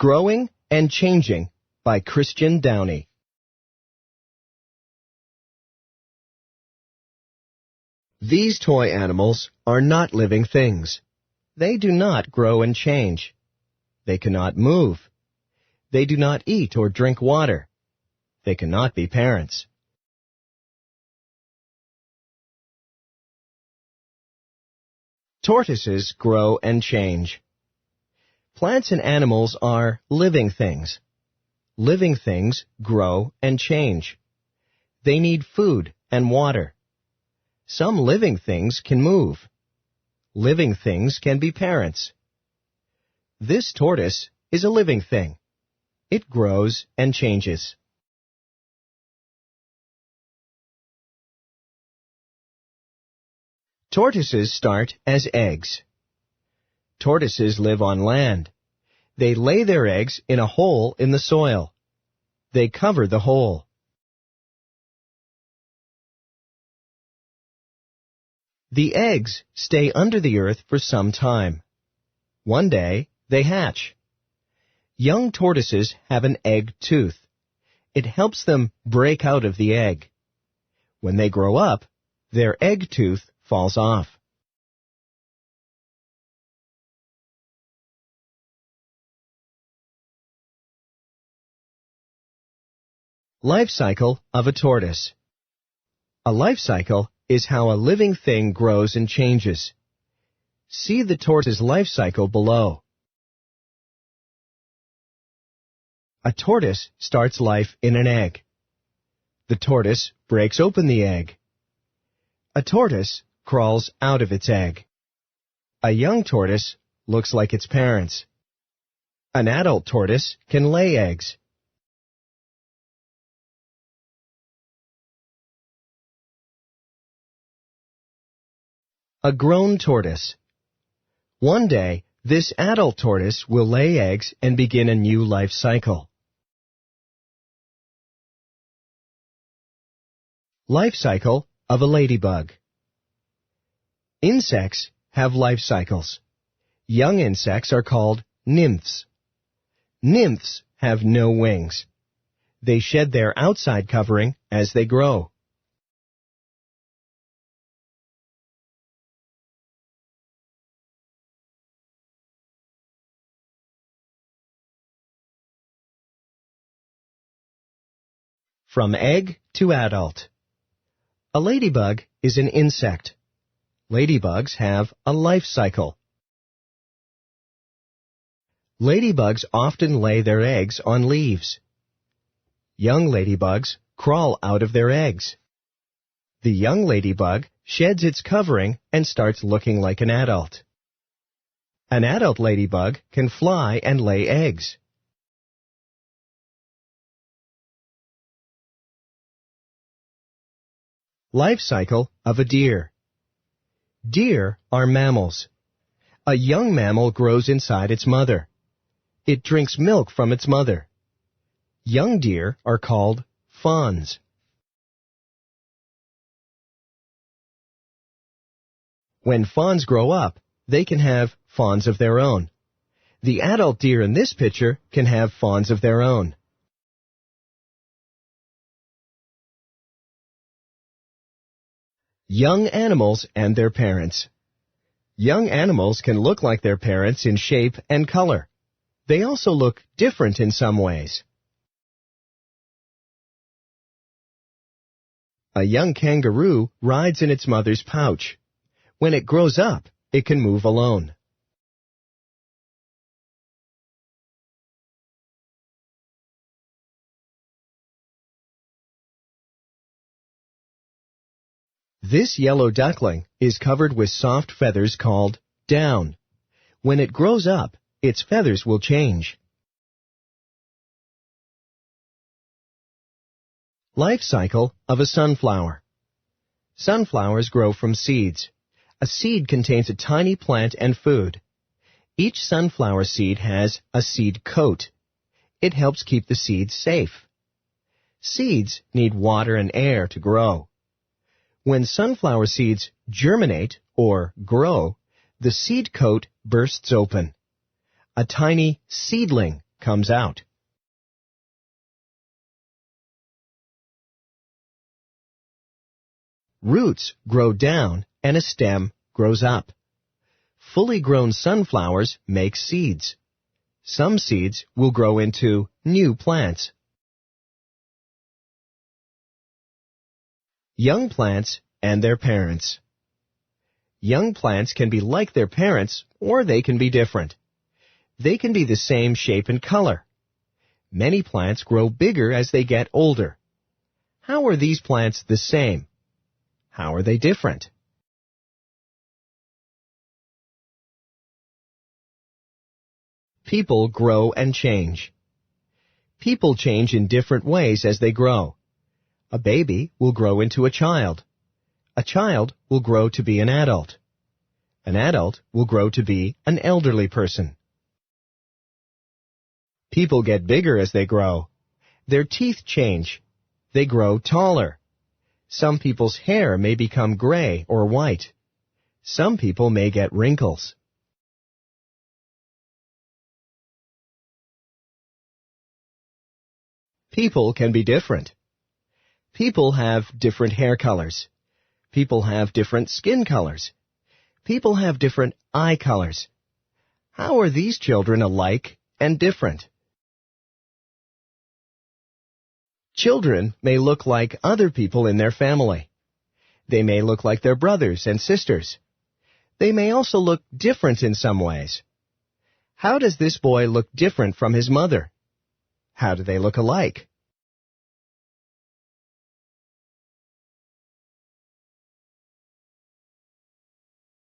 Growing and Changing by Christian Downey. These toy animals are not living things. They do not grow and change. They cannot move. They do not eat or drink water. They cannot be parents. Tortoises grow and change. Plants and animals are living things. Living things grow and change. They need food and water. Some living things can move. Living things can be parents. This tortoise is a living thing. It grows and changes. Tortoises start as eggs. Tortoises live on land. They lay their eggs in a hole in the soil. They cover the hole. The eggs stay under the earth for some time. One day, they hatch. Young tortoises have an egg tooth. It helps them break out of the egg. When they grow up, their egg tooth falls off. Life cycle of a tortoise. A life cycle is how a living thing grows and changes. See the tortoise's life cycle below. A tortoise starts life in an egg. The tortoise breaks open the egg. A tortoise crawls out of its egg. A young tortoise looks like its parents. An adult tortoise can lay eggs. A grown tortoise. One day, this adult tortoise will lay eggs and begin a new life cycle. Life cycle of a ladybug. Insects have life cycles. Young insects are called nymphs. Nymphs have no wings. They shed their outside covering as they grow. From egg to adult. A ladybug is an insect. Ladybugs have a life cycle. Ladybugs often lay their eggs on leaves. Young ladybugs crawl out of their eggs. The young ladybug sheds its covering and starts looking like an adult. An adult ladybug can fly and lay eggs. Life cycle of a deer. Deer are mammals. A young mammal grows inside its mother. It drinks milk from its mother. Young deer are called fawns. When fawns grow up, they can have fawns of their own. The adult deer in this picture can have fawns of their own. Young animals and their parents. Young animals can look like their parents in shape and color. They also look different in some ways. A young kangaroo rides in its mother's pouch. When it grows up, it can move alone. This yellow duckling is covered with soft feathers called down. When it grows up, its feathers will change. Life cycle of a sunflower. Sunflowers grow from seeds. A seed contains a tiny plant and food. Each sunflower seed has a seed coat. It helps keep the seeds safe. Seeds need water and air to grow. When sunflower seeds germinate or grow, the seed coat bursts open. A tiny seedling comes out. Roots grow down and a stem grows up. Fully grown sunflowers make seeds. Some seeds will grow into new plants. Young plants and their parents. Young plants can be like their parents, or they can be different. They can be the same shape and color. Many plants grow bigger as they get older. How are these plants the same? How are they different? People grow and change. People change in different ways as they grow. A baby will grow into a child. A child will grow to be an adult. An adult will grow to be an elderly person. People get bigger as they grow. Their teeth change. They grow taller. Some people's hair may become gray or white. Some people may get wrinkles. People can be different. People have different hair colors. People have different skin colors. People have different eye colors. How are these children alike and different? Children may look like other people in their family. They may look like their brothers and sisters. They may also look different in some ways. How does this boy look different from his mother? How do they look alike?